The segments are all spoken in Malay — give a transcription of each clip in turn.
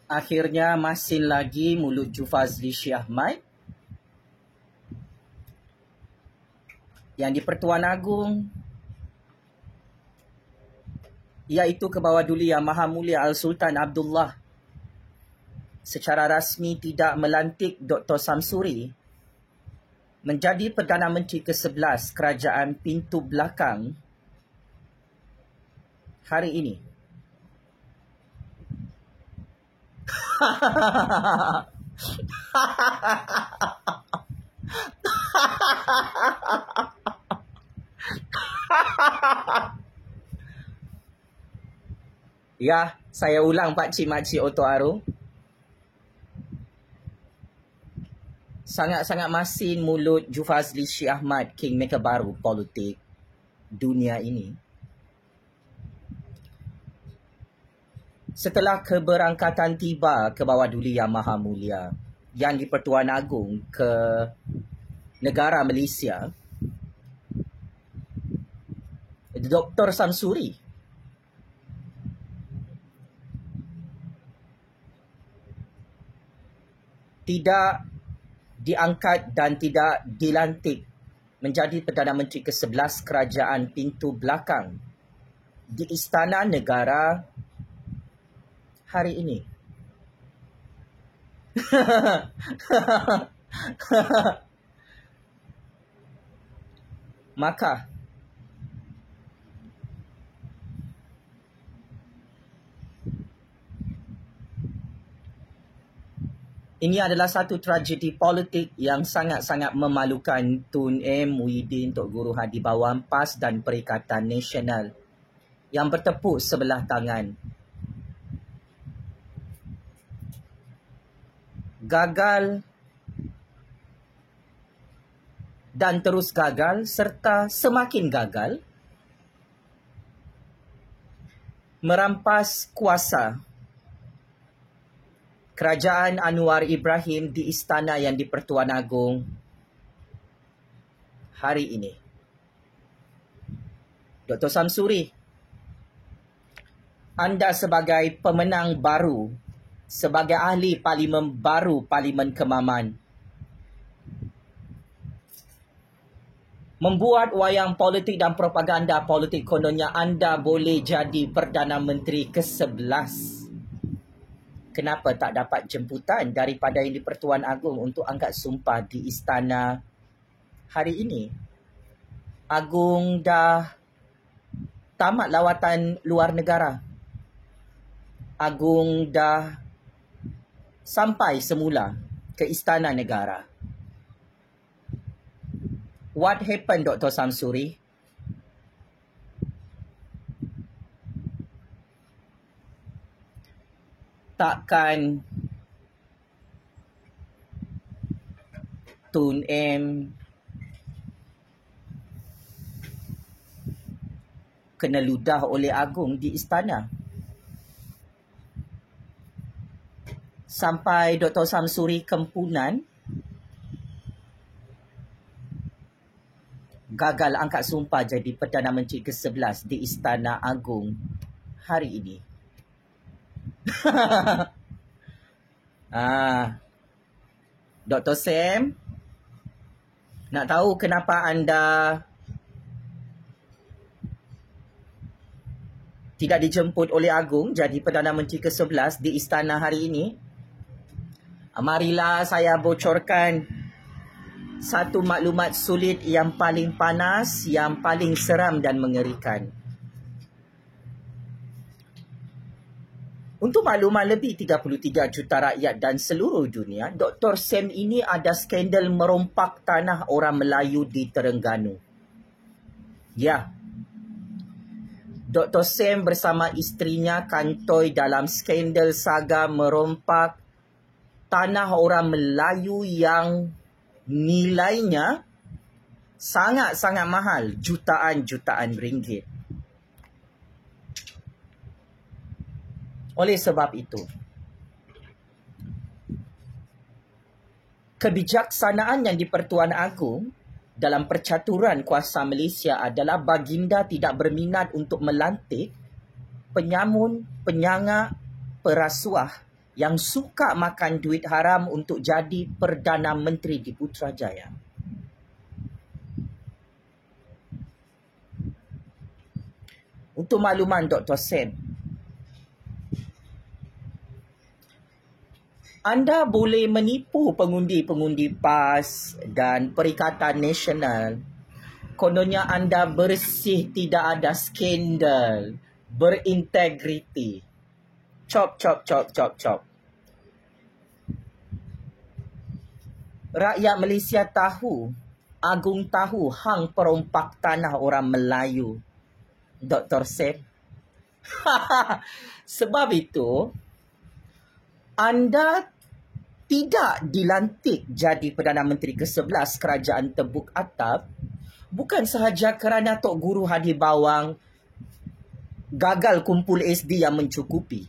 Akhirnya masin lagi mulut Jufazli Syekh Ahmad yang di Pertuan Agong, iaitu Kebawah Duli Yang Maha Mulia Al-Sultan Abdullah secara rasmi tidak melantik Dr. Samsuri menjadi Perdana Menteri ke-11 Kerajaan Pintu Belakang hari ini. Ya, saya ulang pakcik-makcik Oto Aro. Sangat-sangat masin mulut Jufazli Syekh Ahmad, kingmaker baru politik dunia ini. Setelah keberangkatan tiba Kebawah Duli Yang Maha Mulia yang di Pertuan Agong ke negara Malaysia, Dr. Samsuri tidak diangkat dan tidak dilantik menjadi Perdana Menteri ke-11 Kerajaan Pintu Belakang di Istana Negara hari ini. Maka ini adalah satu tragedi politik yang sangat-sangat memalukan Tun M. Muhyiddin, Tok Guru Hadi Bawang PAS dan Perikatan Nasional yang bertepuk sebelah tangan. Gagal dan terus gagal serta semakin gagal merampas kuasa Kerajaan Anwar Ibrahim di istana yang di Pertuan Agong hari ini. Dr. Samsuri, anda sebagai pemenang baru, sebagai ahli parlimen baru, Parlimen Kemaman, membuat wayang politik dan propaganda politik kononnya anda boleh jadi Perdana Menteri ke-11. Kenapa tak dapat jemputan daripada yang di Pertuan Agong untuk angkat sumpah di istana hari ini? Agong dah tamat lawatan luar negara. Agong dah sampai semula ke istana negara. What happened, Dr. Samsuri? Takkan Tun M kena ludah oleh Agong di istana? Sampai Dr. Samsuri kempunan, gagal angkat sumpah jadi Perdana Menteri ke-11 di Istana Agong hari ini. Dr. Sam, nak tahu kenapa anda tidak dijemput oleh Agong jadi Perdana Menteri ke-11 di istana hari ini? Marilah saya bocorkan satu maklumat sulit yang paling panas, yang paling seram dan mengerikan. Untuk maklumat lebih 33 juta rakyat dan seluruh dunia, Dr. Sam ini ada skandal merompak tanah orang Melayu di Terengganu. Ya, Dr. Sam bersama isterinya kantoi dalam skandal saga merompak tanah orang Melayu yang nilainya sangat-sangat mahal, jutaan-jutaan ringgit. Oleh sebab itu, kebijaksanaan yang di Pertuan Agong dalam percaturan kuasa Malaysia adalah baginda tidak berminat untuk melantik penyamun, penyangak, perasuah yang suka makan duit haram untuk jadi Perdana Menteri di Putrajaya. Untuk makluman Dr. Sam, anda boleh menipu pengundi-pengundi PAS dan Perikatan Nasional. Kononnya anda bersih, tidak ada skandal, berintegriti. Chop, chop, chop, chop, chop. Rakyat Malaysia tahu, Agung tahu hang perompak tanah orang Melayu, Dr. Sam. Sebab itu, anda tidak dilantik jadi Perdana Menteri ke-11 Kerajaan Tebuk Atap bukan sahaja kerana Tok Guru Hadi Bawang gagal kumpul SD yang mencukupi.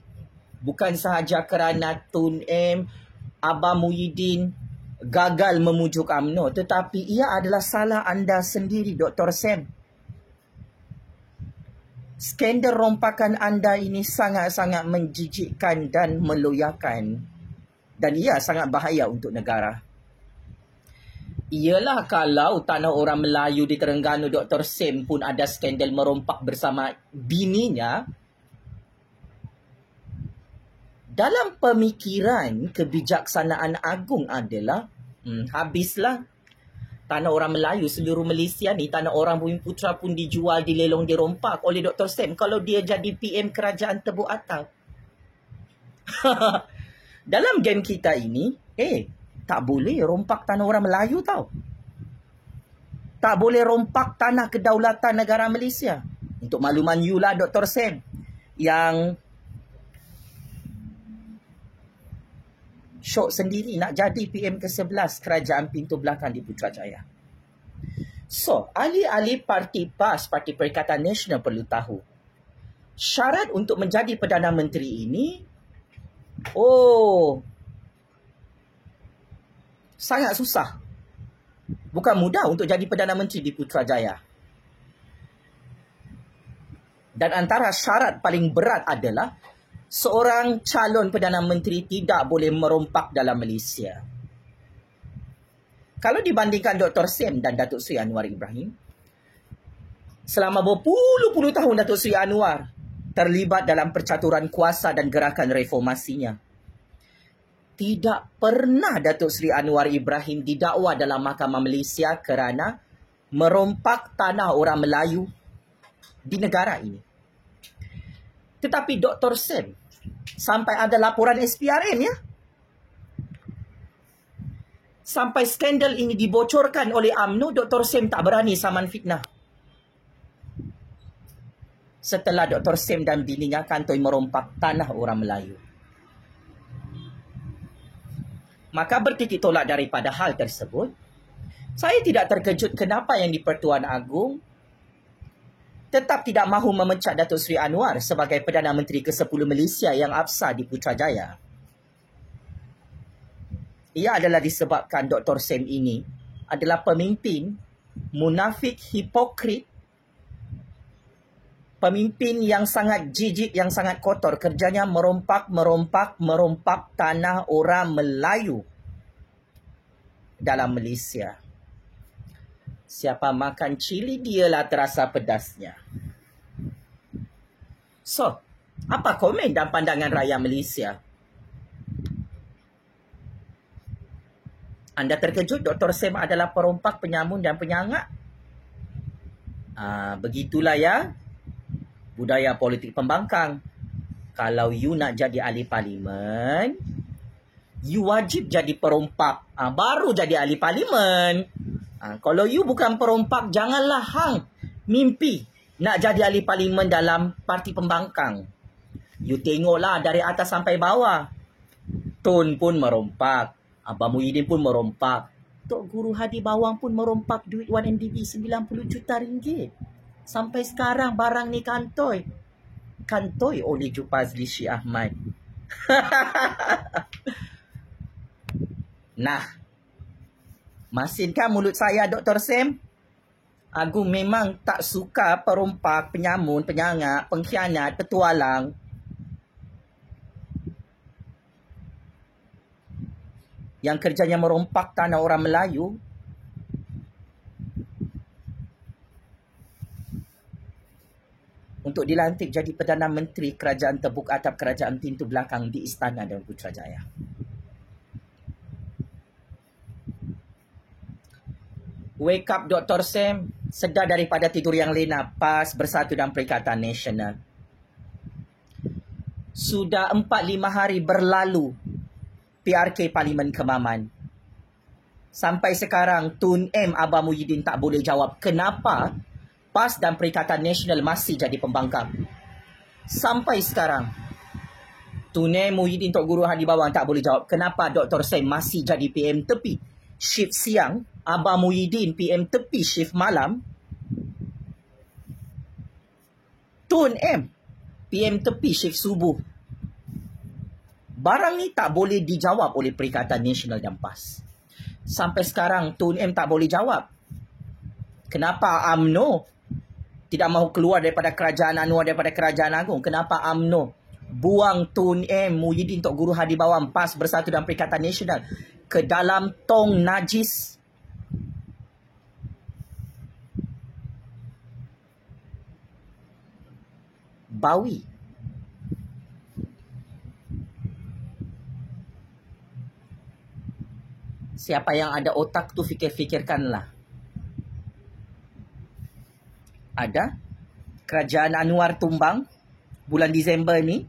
Bukan sahaja kerana Tun M, Abah Muhyiddin gagal memujuk UMNO. Tetapi ia adalah salah anda sendiri, Dr. Sam. Skandal rompakan anda ini sangat-sangat menjijikkan dan meloyakan. Dan ia sangat bahaya untuk negara. Ialah kalau tanah orang Melayu di Terengganu Dr. Sam pun ada skandal merompak bersama bininya. Dalam pemikiran kebijaksanaan agung adalah, habislah. Tanah orang Melayu seluruh Malaysia ni, tanah orang Bumiputera pun dijual, dilelong, dirompak oleh Dr. Sam kalau dia jadi PM Kerajaan Tebuk Atap. Dalam game kita ini, tak boleh rompak tanah orang Melayu tau. Tak boleh rompak tanah kedaulatan negara Malaysia. Untuk makluman you lah Dr. Sam, yang syok sendiri nak jadi PM ke-11 Kerajaan Pintu Belakang di Putrajaya. So, ahli-ahli parti PAS, Parti Perikatan Nasional perlu tahu, syarat untuk menjadi Perdana Menteri ini, sangat susah. Bukan mudah untuk jadi Perdana Menteri di Putrajaya. Dan antara syarat paling berat adalah seorang calon Perdana Menteri tidak boleh merompak dalam Malaysia. Kalau dibandingkan Dr. Sam dan Datuk Seri Anwar Ibrahim, selama berpuluh-puluh tahun Datuk Seri Anwar terlibat dalam percaturan kuasa dan gerakan reformasinya. Tidak pernah Datuk Seri Anwar Ibrahim didakwa dalam Mahkamah Malaysia kerana merompak tanah orang Melayu di negara ini. Tetapi Dr. Sam, sampai ada laporan SPRM ya, sampai skandal ini dibocorkan oleh UMNO, Dr. Sam tak berani saman fitnah. Setelah Dr. Sam dan bininya kantoi merompak tanah orang Melayu. Maka bertitik tolak daripada hal tersebut, saya tidak terkejut kenapa yang di-Pertuan Agong tetap tidak mahu memecat Datuk Seri Anwar sebagai Perdana Menteri ke-10 Malaysia yang absah di Putrajaya. Ia adalah disebabkan Dr. Sam ini adalah pemimpin munafik, hipokrit, pemimpin yang sangat jijik, yang sangat kotor. Kerjanya merompak tanah orang Melayu dalam Malaysia. Siapa makan cili, dialah terasa pedasnya. So, apa komen dan pandangan rakyat Malaysia? Anda terkejut Dr. Sam adalah perompak, penyamun dan penyangak? Begitulah ya budaya politik pembangkang. Kalau you nak jadi ahli parlimen, you wajib jadi perompak. Baru jadi ahli parlimen. Kalau you bukan perompak, janganlah hang mimpi nak jadi ahli parlimen dalam parti pembangkang. You tengoklah dari atas sampai bawah. Tun pun merompak. Abah Muhyiddin pun merompak. Tok Guru Hadi Bawang pun merompak duit 1MDB 90 juta ringgit. Sampai sekarang barang ni kantoi. Kantoi oleh Jupazli Syih Ahmad. Nah, masinkan mulut saya Dr. Sam? Agung memang tak suka perompak, penyamun, penyangak, pengkhianat, petualang. yang kerjanya merompak tanah orang Melayu, untuk dilantik jadi Perdana Menteri Kerajaan Tepuk Atap Kerajaan Pintu Belakang di Istana dan Putrajaya. Wake up Dr. Sam, sedar daripada tidur yang lena. PAS Bersatu dan Perikatan Nasional. Sudah 4-5 hari berlalu PRK Parlimen Kemaman. Sampai sekarang Tun M. Abah Muhyiddin tak boleh jawab kenapa PAS dan Perikatan Nasional masih jadi pembangkang. Sampai sekarang Tun M. Muhyiddin Tok Guru Hadi Bawang tak boleh jawab kenapa Dr. Sam masih jadi PM tepi shift siang, Abah Muhyiddin PM tepi shift malam, Tun M PM tepi shift subuh. Barang ni tak boleh dijawab oleh Perikatan Nasional dan PAS. Sampai sekarang Tun M tak boleh jawab kenapa UMNO tidak mahu keluar daripada Kerajaan Anwar, daripada Kerajaan Agung. Kenapa UMNO buang Tun M Muhyiddin Tok Guru Hadi Bawang, PAS Bersatu dan Perikatan Nasional ke dalam tong najis. Bawi. Siapa yang ada otak tu fikir-fikirkanlah. Ada Kerajaan Anwar tumbang bulan Disember ni.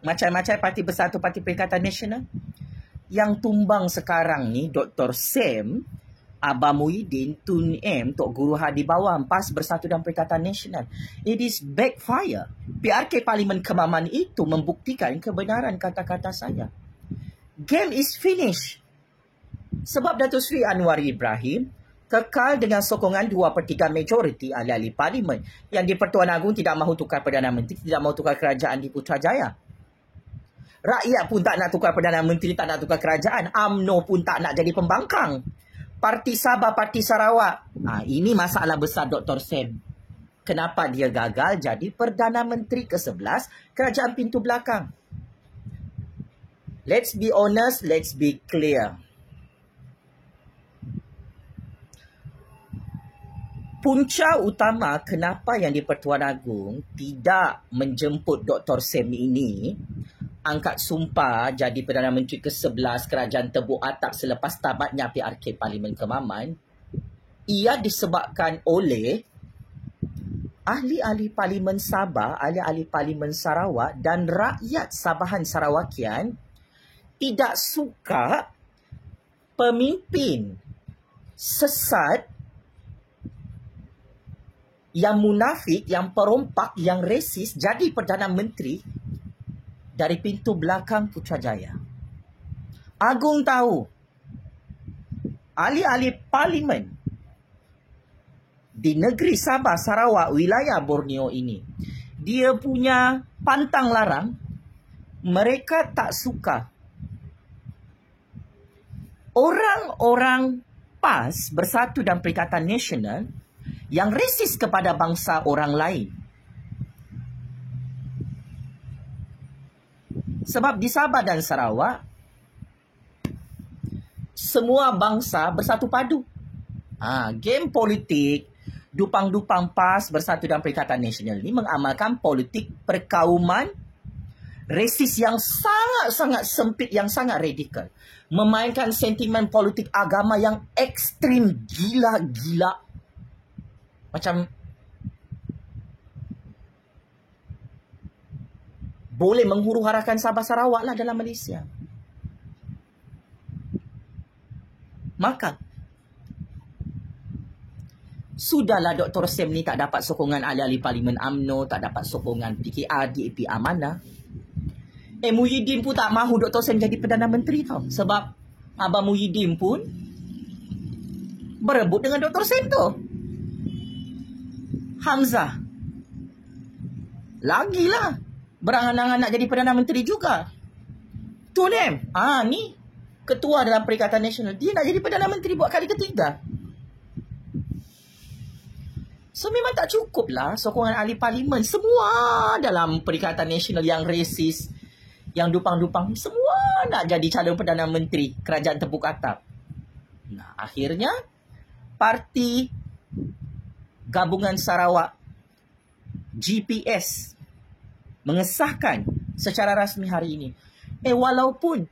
Macam-macam parti bersatu, parti Perikatan Nasional. Yang tumbang sekarang ni Dr. Sam, Abah Muhyiddin, Tun M, Tok Guru Hadi Bawang, PAS Bersatu dan Perikatan Nasional. It is backfire. PRK Parlimen Kemaman itu membuktikan kebenaran kata-kata saya. Game is finished. Sebab Datuk Seri Anwar Ibrahim kekal dengan sokongan 2/3 majoriti ahli-ahli Parlimen yang di Pertuan Agong tidak mahu tukar Perdana Menteri, tidak mahu tukar kerajaan di Putrajaya. Rakyat pun tak nak tukar Perdana Menteri, tak nak tukar kerajaan. UMNO pun tak nak jadi pembangkang. Parti Sabah, Parti Sarawak. Ini masalah besar Dr. Sam. Kenapa dia gagal jadi Perdana Menteri ke-11 Kerajaan Pintu Belakang? Let's be honest, let's be clear. Punca utama kenapa yang di Pertuan Agong tidak menjemput Dr. Sam ini angkat sumpah jadi Perdana Menteri ke-11 Kerajaan Tebuk Atap selepas tamatnya PRK Parlimen Kemaman, ia disebabkan oleh ahli-ahli Parlimen Sabah, ahli-ahli Parlimen Sarawak dan rakyat Sabahan Sarawakian tidak suka pemimpin sesat, yang munafik, yang perompak, yang resis jadi Perdana Menteri dari pintu belakang Putrajaya. Agong tahu ahli-ahli Parlimen di negeri Sabah, Sarawak, wilayah Borneo ini, dia punya pantang larang. Mereka tak suka orang-orang PAS Bersatu dan Perikatan Nasional yang resis kepada bangsa orang lain. Sebab di Sabah dan Sarawak, semua bangsa bersatu padu. Game politik, dupang-dupang PAS Bersatu dan Perikatan Nasional ini mengamalkan politik perkauman resis yang sangat-sangat sempit, yang sangat radikal. Memainkan sentimen politik agama yang ekstrim, gila-gila. Macam boleh menghuru-harakan Sabah Sarawak lah dalam Malaysia. Maka sudahlah Dr. Sam ni tak dapat sokongan ahli-ahli Parlimen UMNO, tak dapat sokongan PKR, DAP Amanah. Muhyiddin pun tak mahu Dr. Sam jadi Perdana Menteri tau. Sebab Abah Muhyiddin pun berebut dengan Dr. Sam tu. Hamzah lagilah berangan-angan nak jadi Perdana Menteri juga. Tun M, ni ketua dalam Perikatan Nasional, dia nak jadi Perdana Menteri buat kali ketiga. So memang tak cukup lah sokongan ahli Parlimen semua dalam Perikatan Nasional yang resis, Yang dupang-dupang semua nak jadi calon Perdana Menteri Kerajaan Tepuk Atap. Nah, akhirnya Parti Gabungan Sarawak GPS mengesahkan secara rasmi hari ini. Walaupun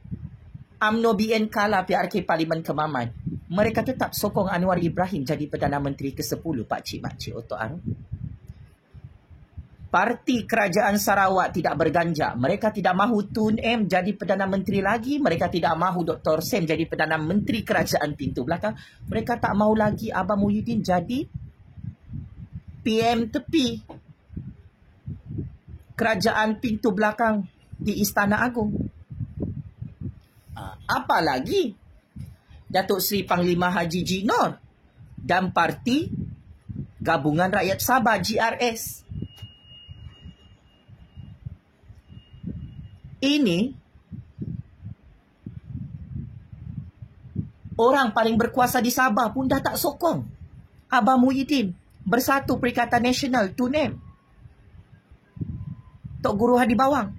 UMNO BN kalah PRK Parlimen Kemaman, mereka tetap sokong Anwar Ibrahim jadi Perdana Menteri ke-10, Pak Cik Mak Cik Otok Aru. Parti Kerajaan Sarawak tidak berganjak. Mereka tidak mahu Tun M jadi Perdana Menteri lagi. Mereka tidak mahu Dr. Sam jadi Perdana Menteri Kerajaan Pintu Belakang. Mereka tak mahu lagi Abang Muhyiddin jadi PM tepi Kerajaan Pintu Belakang di Istana Agung. Apalagi Datuk Seri Panglima Haji Jinor dan Parti Gabungan Rakyat Sabah GRS. Ini orang paling berkuasa di Sabah pun dah tak sokong Abang Muhyiddin bersatu Perikatan Nasional Tun M, Tok Guru Hadi Bawang.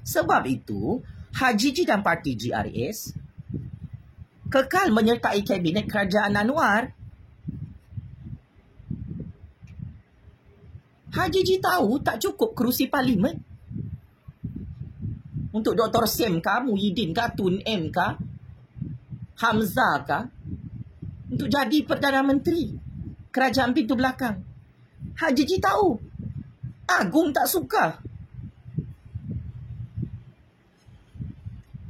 Sebab itu Haji Ji dan Parti GRS kekal menyertai Kabinet Kerajaan Anwar. Haji Ji tahu tak cukup kerusi parlimen untuk Dr. Sam kah, Muhyiddin kah, Tun M kah, Hamzah kah untuk jadi Perdana Menteri Kerajaan Pintu Belakang. Haji Ji tahu Agung tak suka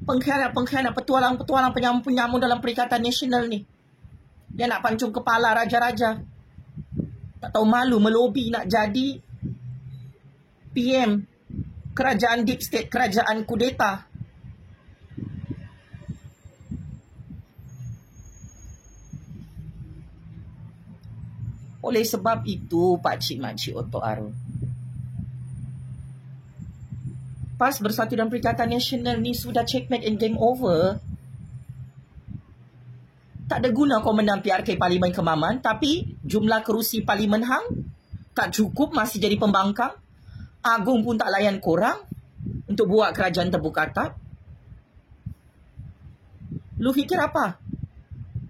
pengkhianat, petualang-petualang, penyamun-penyamun dalam Perikatan Nasional ni. Dia nak pancung kepala raja-raja. Tak tahu malu melobi nak jadi PM Kerajaan Deep State, Kerajaan Kudeta. Oleh sebab itu, Pak Cik Mak Cik Otok Aru, PAS Bersatu dan Perikatan Nasional ni sudah checkmate and game over. Tak ada guna kau menang PRK Parlimen Kemaman, tapi jumlah kerusi Parlimen Hang tak cukup, masih jadi pembangkang. Agung pun tak layan korang untuk buat Kerajaan Tepuk Atap. Lu fikir apa?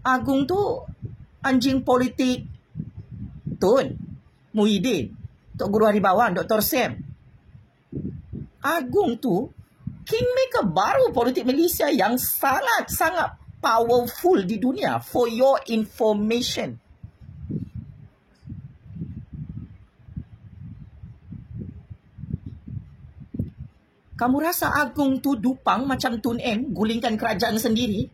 Agung tu anjing politik Tun, Muhyiddin, Tok Guru Hadi Bawang, Dr. Sam. Agung tu kingmaker baru politik Malaysia yang sangat-sangat powerful di dunia. For your information. Kamu rasa Agung tu dupang macam Tun M gulingkan kerajaan sendiri?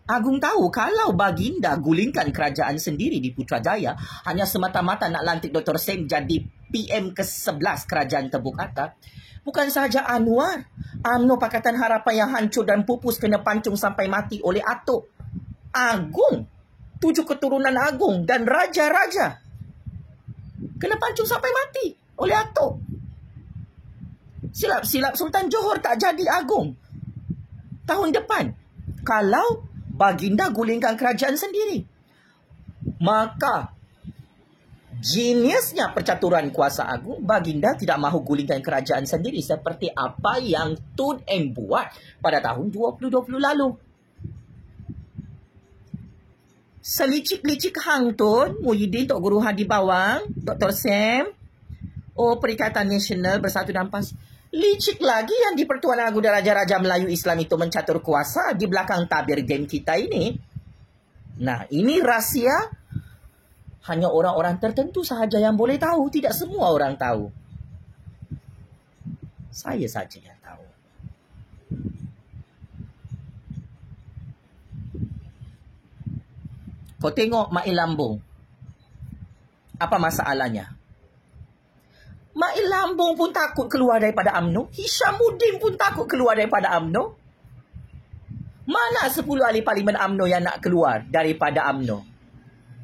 Agung tahu kalau baginda gulingkan kerajaan sendiri di Putrajaya hanya semata-mata nak lantik Dr. Sam jadi PM ke-11 Kerajaan Tepuk Atap, bukan sahaja Anwar, UMNO Pakatan Harapan yang hancur dan pupus kena pancung sampai mati oleh Atok. Agung, 7 keturunan Agung dan raja-raja kena pancung sampai mati oleh Atok. Silap-silap Sultan Johor tak jadi Agung tahun depan kalau baginda gulingkan kerajaan sendiri. Maka geniusnya percaturan kuasa agung, baginda tidak mahu gulingkan kerajaan sendiri seperti apa yang Tun M buat pada tahun 2020 lalu. Selicik-licik hang Tun, Muhyiddin, Tok Guru Hadi Bawang, Dr. Sam, Perikatan Nasional Bersatu dan PAS. Licik lagi yang di Pertuan Agung dan Raja-Raja Melayu Islam itu mencatur kuasa di belakang tabir geng kita ini. Nah, ini rahsia hanya orang-orang tertentu sahaja yang boleh tahu. Tidak semua orang tahu. Saya saja yang tahu. Kau tengok Mail Lambung. Apa masalahnya? Mail Lambung pun takut keluar daripada UMNO. Hishamuddin pun takut keluar daripada UMNO. Mana 10 ahli parlimen UMNO yang nak keluar daripada UMNO?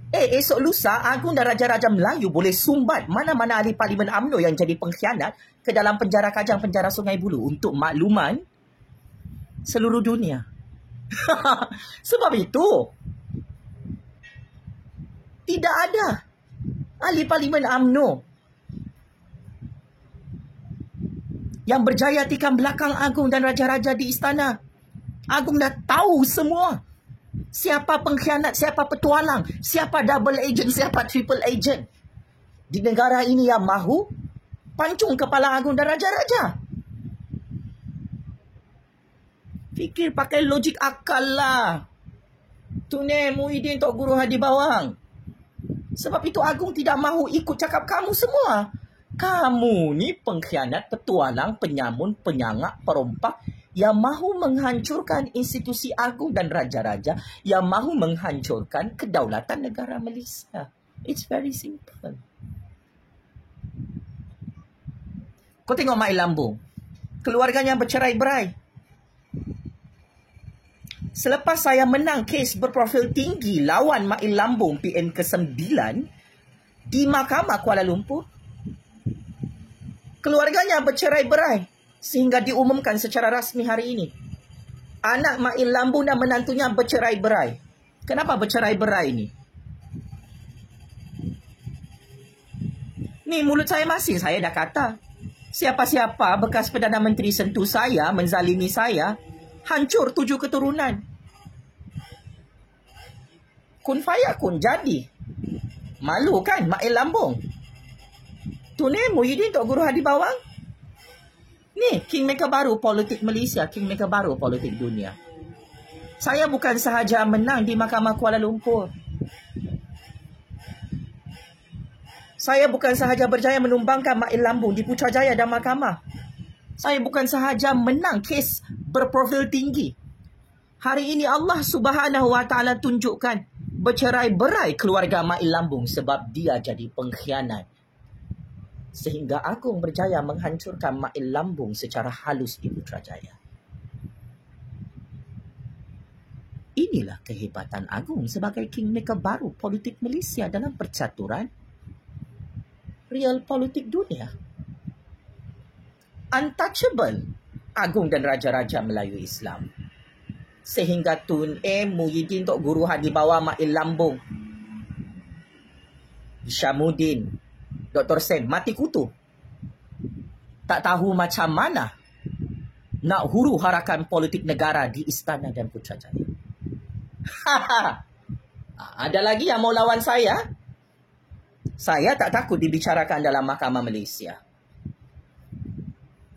Esok lusa Agung dan Raja-Raja Melayu boleh sumbat mana-mana ahli parlimen UMNO yang jadi pengkhianat ke dalam penjara Kajang, penjara Sungai Buloh untuk makluman seluruh dunia. Sebab itu tidak ada ahli parlimen UMNO yang berjaya tikam belakang Agung dan raja-raja di istana. Agung dah tahu semua. Siapa pengkhianat, siapa petualang, siapa double agent, siapa triple agent. Di negara ini yang mahu pancung kepala Agung dan raja-raja. Fikir pakai logik akal lah. Tunai Muhyiddin Tok Guru Hadi Bawang. Sebab itu Agung tidak mahu ikut cakap kamu semua. Kamu ni pengkhianat, petualang, penyamun, penyangak, perompak yang mahu menghancurkan institusi Agung dan raja-raja, yang mahu menghancurkan kedaulatan negara Malaysia. It's very simple. Kau tengok Mai Lambung. Keluarganya bercerai-berai. Selepas saya menang kes berprofil tinggi lawan Mail Lambung PN ke-9 di Mahkamah Kuala Lumpur, keluarganya bercerai-berai sehingga diumumkan secara rasmi hari ini. Anak Mail Lambung dan menantunya bercerai-berai. Kenapa bercerai-berai ni? Ni mulut saya masing, saya dah kata. Siapa-siapa bekas Perdana Menteri sentuh saya, menzalimi saya, hancur 7 keturunan. Kun fayakun jadi. Malu kan Mail Lambung? Tu ni Muhyiddin Tok Guru Hadi Bawang. Ni kingmaker baru politik Malaysia, kingmaker baru politik dunia. Saya bukan sahaja menang di Mahkamah Kuala Lumpur. Saya bukan sahaja berjaya menumbangkan Mail Lambung di Putrajaya dan Mahkamah. Saya bukan sahaja menang kes berprofil tinggi. Hari ini Allah Subhanahu Wa Taala tunjukkan bercerai-berai keluarga Mail Lambung sebab dia jadi pengkhianat. Sehingga Agung berjaya menghancurkan Mail Lambung secara halus di Putrajaya. Inilah kehebatan Agung sebagai kingmaker baru politik Malaysia dalam percaturan real politik dunia. Untouchable Agung dan raja-raja Melayu Islam. Sehingga Tun Muhyiddin Tok Guru Hadi Bawang, Mail Lambung, Syamuddin, Dr. Sen mati kutu. Tak tahu macam mana nak huru harakan politik negara di istana dan Putrajaya. Ada lagi yang mau lawan saya? Saya tak takut dibicarakan dalam Mahkamah Malaysia.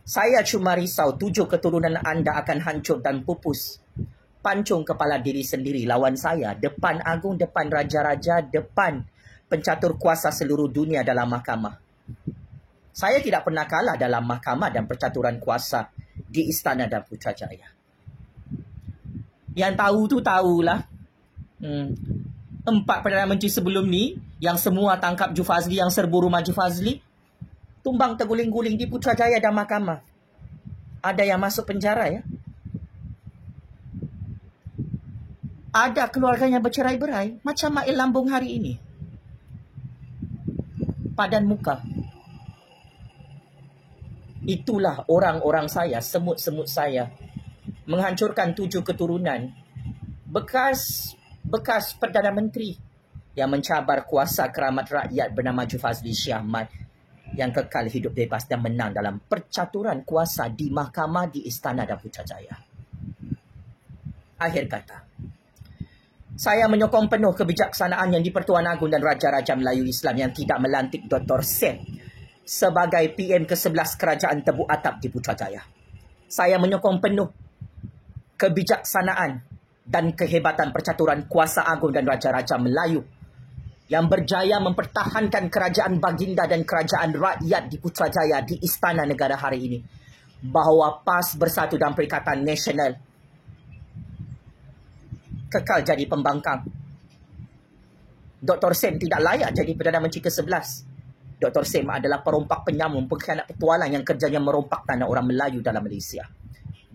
Saya cuma risau 7 keturunan anda akan hancur dan pupus. Pancung kepala diri sendiri lawan saya. Depan Agung, depan raja-raja, depan pencatur kuasa seluruh dunia dalam mahkamah. Saya tidak pernah kalah dalam mahkamah dan percaturan kuasa di istana dan Putrajaya. Yang tahu tu tahulah. 4 Perdana Menteri sebelum ni, yang semua tangkap Jufazli, yang serbu rumah Jufazli, tumbang terguling-guling di Putrajaya dan mahkamah. Ada yang masuk penjara ya. Ada keluarganya bercerai-berai macam Mail Lambung hari ini. Padan muka. Itulah orang-orang saya, semut-semut saya, menghancurkan 7 keturunan bekas Perdana Menteri yang mencabar kuasa keramat rakyat bernama Jufazli Shah Ahmad yang kekal hidup bebas dan menang dalam percaturan kuasa di mahkamah, di istana dan Putrajaya. Akhir kata, saya menyokong penuh kebijaksanaan yang di-Pertuan Agong dan Raja-Raja Melayu Islam yang tidak melantik Dr. Sen sebagai PM ke-11 Kerajaan Tebu Atap di Putrajaya. Saya menyokong penuh kebijaksanaan dan kehebatan percaturan kuasa Agong dan Raja-Raja Melayu yang berjaya mempertahankan kerajaan baginda dan kerajaan rakyat di Putrajaya, di Istana Negara hari ini. Bahawa PAS bersatu dalam Perikatan Nasional kekal jadi pembangkang. Dr. Sen tidak layak jadi Perdana Menteri ke-11. Dr. Sen adalah perompak, penyamun, pengkhianat, petualang yang kerjanya merompak tanah orang Melayu dalam Malaysia.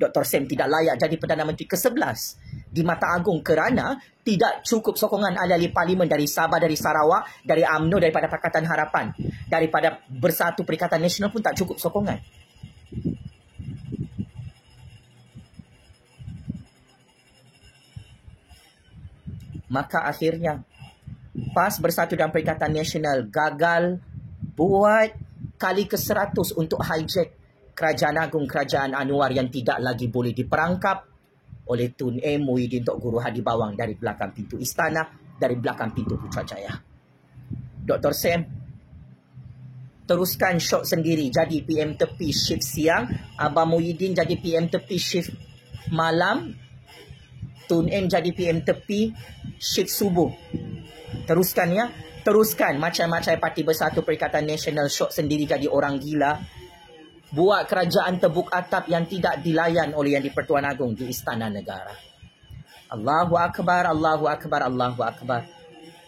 Dr. Sen tidak layak jadi Perdana Menteri ke-11 di mata Agong kerana tidak cukup sokongan ahli-ahli parlimen dari Sabah, dari Sarawak, dari UMNO, daripada Pakatan Harapan, daripada Bersatu Perikatan Nasional pun tak cukup sokongan. Maka akhirnya PAS Bersatu dan Perikatan Nasional gagal buat kali ke-100 untuk hijack Kerajaan Agung Kerajaan Anwar yang tidak lagi boleh diperangkap oleh Tun M. Muhyiddin Tok Guru Hadi Bawang dari belakang pintu istana, dari belakang pintu Putrajaya. Dr. Sam, teruskan shot sendiri jadi PM tepi shift siang, Abang Muhyiddin jadi PM tepi shift malam, Tun M jadi PM tepi shift subuh. Teruskan ya, teruskan macam-macam Parti Bersatu Perikatan Nasional shot sendiri jadi orang gila. Buat kerajaan tebuk atap yang tidak dilayan oleh Yang di-Pertuan Agong di Istana Negara. Allahu Akbar, Allahu Akbar, Allahu Akbar.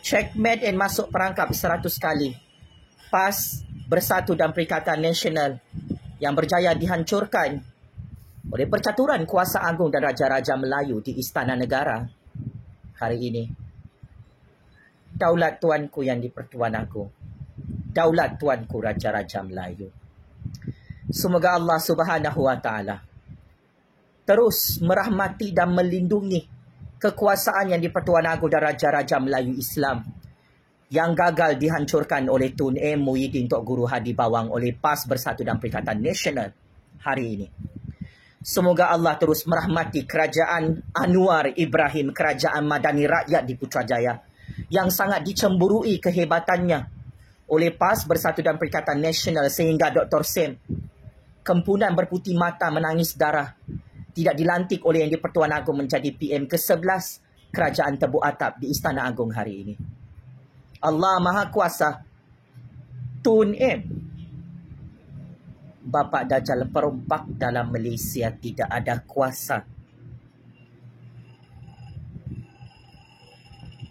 Checkmate and masuk perangkap 100 kali. PAS, Bersatu dan Perikatan Nasional yang berjaya dihancurkan oleh percaturan kuasa agung dan Raja-Raja Melayu di Istana Negara hari ini. Daulat tuanku Yang di-Pertuan Agong. Daulat tuanku Raja-Raja Melayu. Semoga Allah Subhanahu Wa Taala terus merahmati dan melindungi kekuasaan Yang di-Pertuan Agong dan Raja-Raja Melayu Islam yang gagal dihancurkan oleh Tun M. Muhyiddin Tok Guru Hadi Bawang oleh PAS Bersatu dan Perikatan Nasional hari ini. Semoga Allah terus merahmati Kerajaan Anwar Ibrahim, Kerajaan Madani Rakyat di Putrajaya yang sangat dicemburui kehebatannya oleh PAS Bersatu dan Perikatan Nasional sehingga Dr. Sam kempunan berputih mata menangis darah tidak dilantik oleh Yang di-Pertuan Agong menjadi PM ke-11 Kerajaan Tebuk Atap di Istana Agong hari ini. Allah Maha Kuasa, Tun M, Bapak Dajjal perompak dalam Malaysia tidak ada kuasa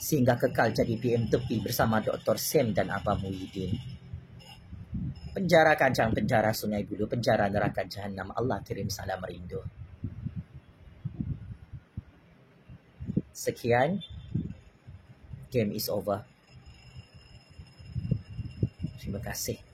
sehingga kekal jadi PM tepi bersama Dr. Sam dan Abang Muhyiddin. Penjara Kajang, penjara Sungai Buloh, penjara neraka Jahanam. Allah kirim salam rindu. Sekian. Game is over. Terima kasih.